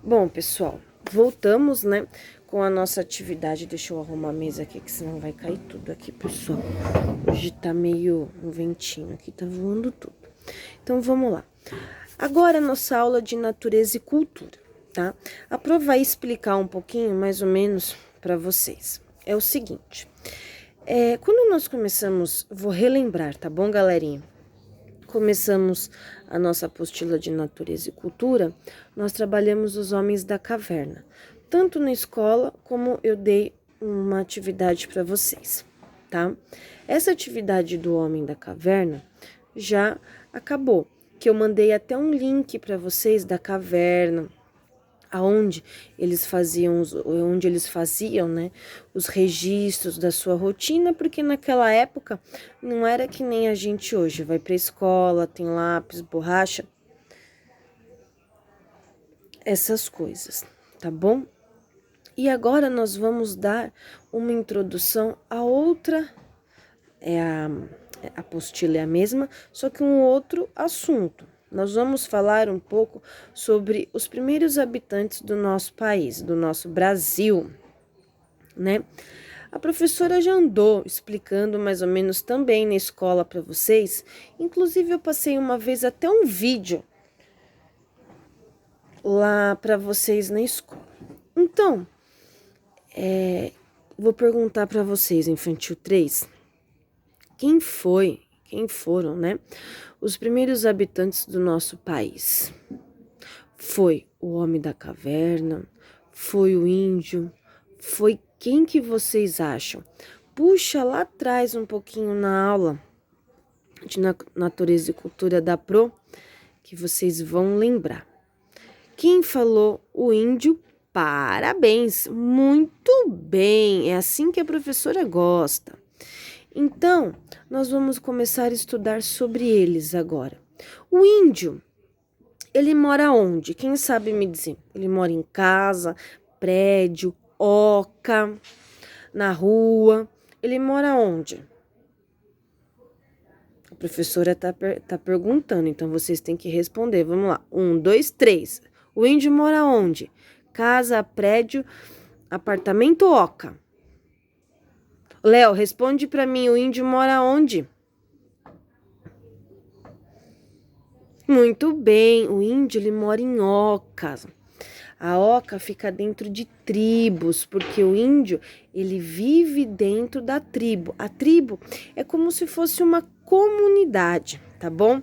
Bom, pessoal, voltamos, né, com a nossa atividade. Deixa eu arrumar a mesa aqui, que senão vai cair tudo aqui, pessoal. Hoje tá meio um ventinho aqui, tá voando tudo. Então, vamos lá. Agora, nossa aula de natureza e cultura, tá? A Pro vai explicar um pouquinho, mais ou menos, para vocês. É o seguinte, quando nós começamos, vou relembrar, tá bom, galerinha? Começamos a nossa apostila de natureza e cultura, nós trabalhamos os homens da caverna, tanto na escola como eu dei uma atividade para vocês, tá? Essa atividade do homem da caverna já acabou, que eu mandei até um link para vocês da caverna, aonde eles faziam, né, os registros da sua rotina, porque naquela época não era que nem a gente hoje, vai para a escola, tem lápis, borracha, essas coisas, tá bom? E agora nós vamos dar uma introdução a outra, a apostila é a mesma, só que um outro assunto. Nós vamos falar um pouco sobre os primeiros habitantes do nosso país, do nosso Brasil, né? A professora já andou explicando mais ou menos também na escola para vocês. Inclusive, eu passei uma vez até um vídeo lá para vocês na escola. Então, vou perguntar para vocês, Infantil 3, quem foram, né, os primeiros habitantes do nosso país? Foi o homem da caverna? Foi o índio? Foi quem que vocês acham? Puxa lá atrás um pouquinho na aula de natureza e cultura da Pro, que vocês vão lembrar. Quem falou o índio? Parabéns, muito bem, é assim que a professora gosta. Então, nós vamos começar a estudar sobre eles agora. O índio, ele mora onde? Quem sabe me dizer? Ele mora em casa, prédio, oca, na rua. Ele mora onde? A professora tá perguntando, então vocês têm que responder. Vamos lá. 1, 2, 3. O índio mora onde? Casa, prédio, apartamento, oca. Léo, responde para mim, o índio mora onde? Muito bem, o índio ele mora em ocas. A oca fica dentro de tribos, porque o índio ele vive dentro da tribo. A tribo é como se fosse uma comunidade, tá bom?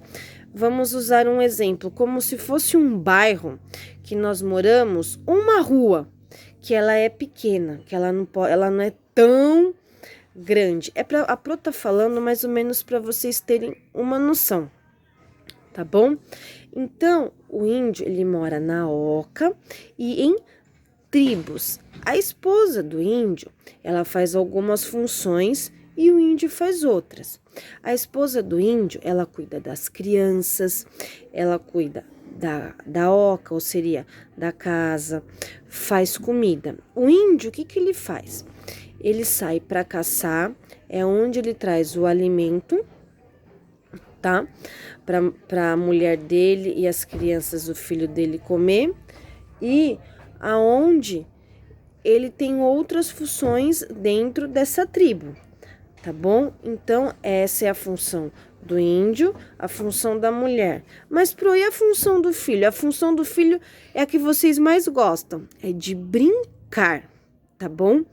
Vamos usar um exemplo, como se fosse um bairro que nós moramos, uma rua que ela é pequena, que ela não é tão grande. A Pro tá falando mais ou menos para vocês terem uma noção, tá bom? Então, o índio, ele mora na oca e em tribos. A esposa do índio, ela faz algumas funções e o índio faz outras. A esposa do índio, ela cuida das crianças, ela cuida da oca, ou seria da casa, faz comida. O índio, o que que ele faz? Ele sai para caçar, é onde ele traz o alimento, tá? Para a mulher dele e as crianças, o filho dele comer, e aonde ele tem outras funções dentro dessa tribo, tá bom? Então, essa é a função do índio, a função da mulher. Mas e a função do filho? A função do filho é a que vocês mais gostam, é de brincar, tá bom?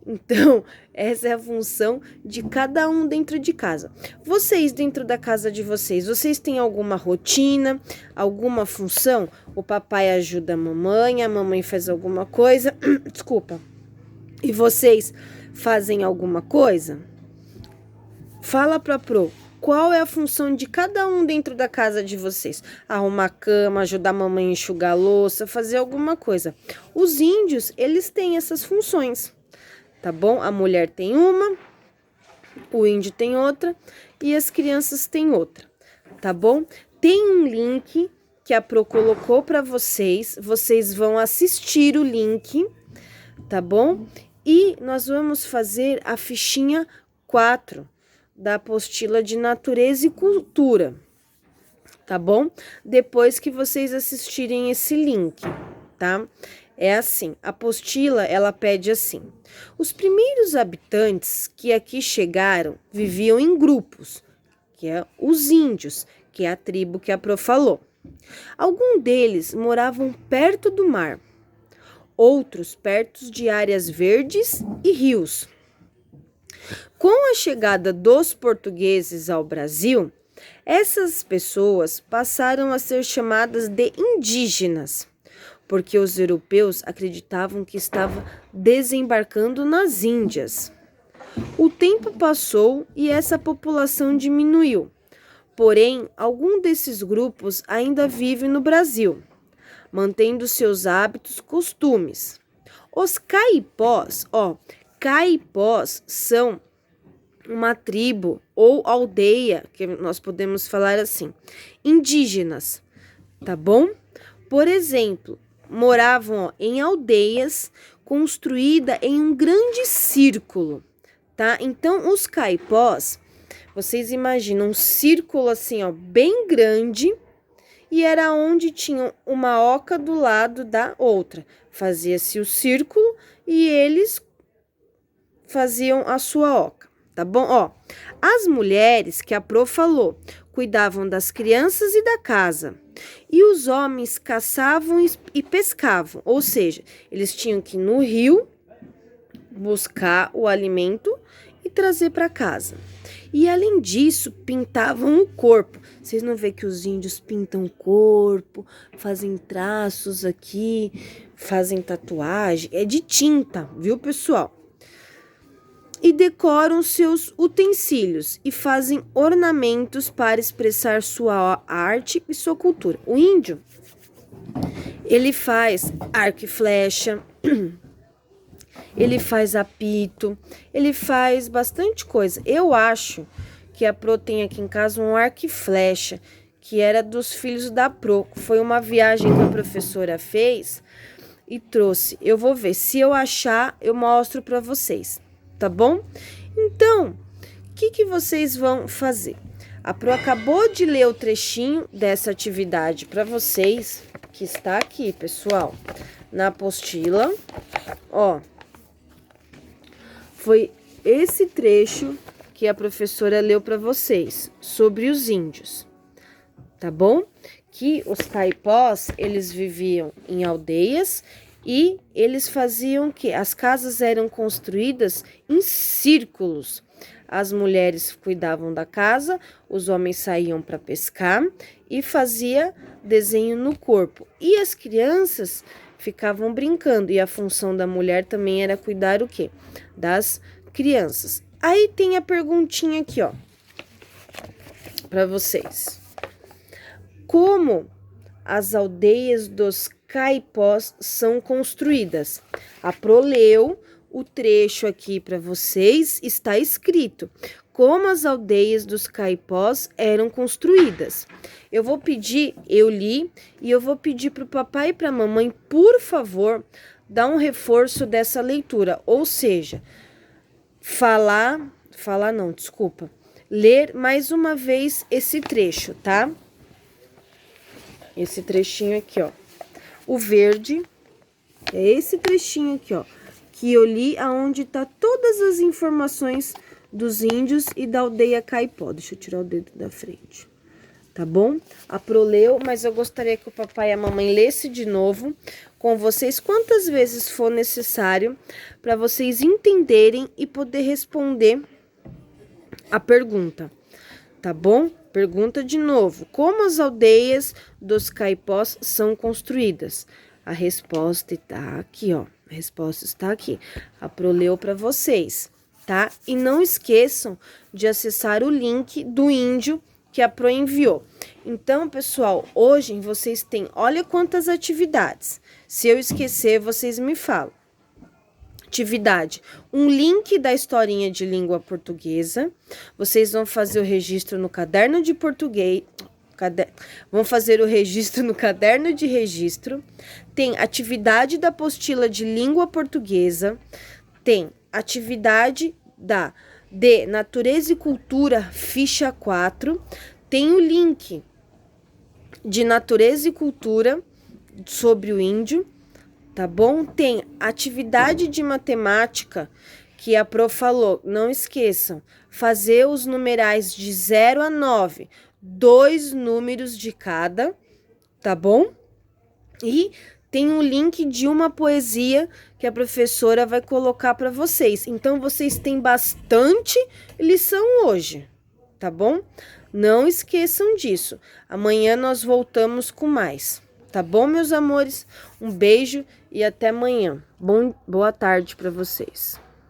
Então, essa é a função de cada um dentro de casa. Vocês, dentro da casa de vocês têm alguma rotina, alguma função? O papai ajuda a mamãe faz alguma coisa, desculpa. E vocês fazem alguma coisa? Fala pra Pro, qual é a função de cada um dentro da casa de vocês? Arrumar a cama, ajudar a mamãe a enxugar a louça, fazer alguma coisa. Os índios, eles têm essas funções, tá bom? A mulher tem uma, o índio tem outra e as crianças têm outra, tá bom? Tem um link que a Pro colocou para vocês vão assistir o link, tá bom? E nós vamos fazer a fichinha 4 da apostila de natureza e cultura, tá bom? Depois que vocês assistirem esse link. tá? É assim, a apostila, ela pede assim: os primeiros habitantes que aqui chegaram viviam em grupos, que é os índios, que é a tribo que a Pro falou. Alguns deles moravam perto do mar, outros perto de áreas verdes e rios. Com a chegada dos portugueses ao Brasil, essas pessoas passaram a ser chamadas de indígenas, porque os europeus acreditavam que estava desembarcando nas Índias. O tempo passou e essa população diminuiu. Porém, algum desses grupos ainda vive no Brasil, mantendo seus hábitos, costumes. Os caipós, caipós são uma tribo ou aldeia, que nós podemos falar assim, indígenas, tá bom? Por exemplo, moravam em aldeias construídas em um grande círculo, tá? Então, os caipós, vocês imaginam um círculo assim, bem grande, e era onde tinha uma oca do lado da outra. Fazia-se o círculo e eles faziam a sua oca, tá bom? As mulheres que a Pro falou cuidavam das crianças e da casa. E os homens caçavam e pescavam, ou seja, eles tinham que ir no rio buscar o alimento e trazer para casa. E além disso, pintavam o corpo. Vocês não vê que os índios pintam o corpo, fazem traços aqui, fazem tatuagem, é de tinta, viu, pessoal? E decoram seus utensílios e fazem ornamentos para expressar sua arte e sua cultura. O índio, ele faz arco e flecha, ele faz apito, ele faz bastante coisa. Eu acho que a Pro tem aqui em casa um arco e flecha, que era dos filhos da Pro. Foi uma viagem que a professora fez e trouxe. Eu vou ver, se eu achar, eu mostro para vocês. Tá bom? Então, o que vocês vão fazer? A Pro acabou de ler o trechinho dessa atividade para vocês, que está aqui, pessoal, na apostila. Foi esse trecho que a professora leu para vocês sobre os índios, tá bom? Que os caipós, eles viviam em aldeias. E eles faziam que as casas eram construídas em círculos. As mulheres cuidavam da casa, os homens saíam para pescar e fazia desenho no corpo. E as crianças ficavam brincando. E a função da mulher também era cuidar o quê? Das crianças. Aí tem a perguntinha aqui, para vocês. Como as aldeias dos caipós são construídas? A Pro leu o trecho aqui para vocês, está escrito como as aldeias dos caipós eram construídas. Eu li e eu vou pedir para o papai e para a mamãe, por favor, dar um reforço dessa leitura, ou seja, ler mais uma vez esse trecho, tá? Esse trechinho aqui, o verde é esse trechinho aqui, que eu li, aonde tá todas as informações dos índios e da aldeia caipó. Deixa eu tirar o dedo da frente, tá bom? A Pro leu, mas eu gostaria que o papai e a mamãe lesse de novo com vocês quantas vezes for necessário para vocês entenderem e poder responder a pergunta, tá bom? Pergunta de novo: como as aldeias dos caipós são construídas? A resposta está aqui, A resposta está aqui. A Pro leu para vocês, tá? E não esqueçam de acessar o link do índio que a Pro enviou. Então, pessoal, hoje vocês têm, olha quantas atividades. Se eu esquecer, vocês me falam. Atividade: um link da historinha de língua portuguesa. Vocês vão fazer o registro no caderno de português. Vão fazer o registro no caderno de registro. Tem atividade da apostila de língua portuguesa. Tem atividade de natureza e cultura, ficha 4. Tem o link de natureza e cultura sobre o índio. tá bom? Tem atividade de matemática que a Pro falou, não esqueçam, fazer os numerais de 0 a 9, 2 números de cada, tá bom? E tem um link de uma poesia que a professora vai colocar para vocês. Então, vocês têm bastante lição hoje, tá bom? Não esqueçam disso. Amanhã nós voltamos com mais, tá bom, meus amores? Um beijo e até amanhã. Boa tarde para vocês.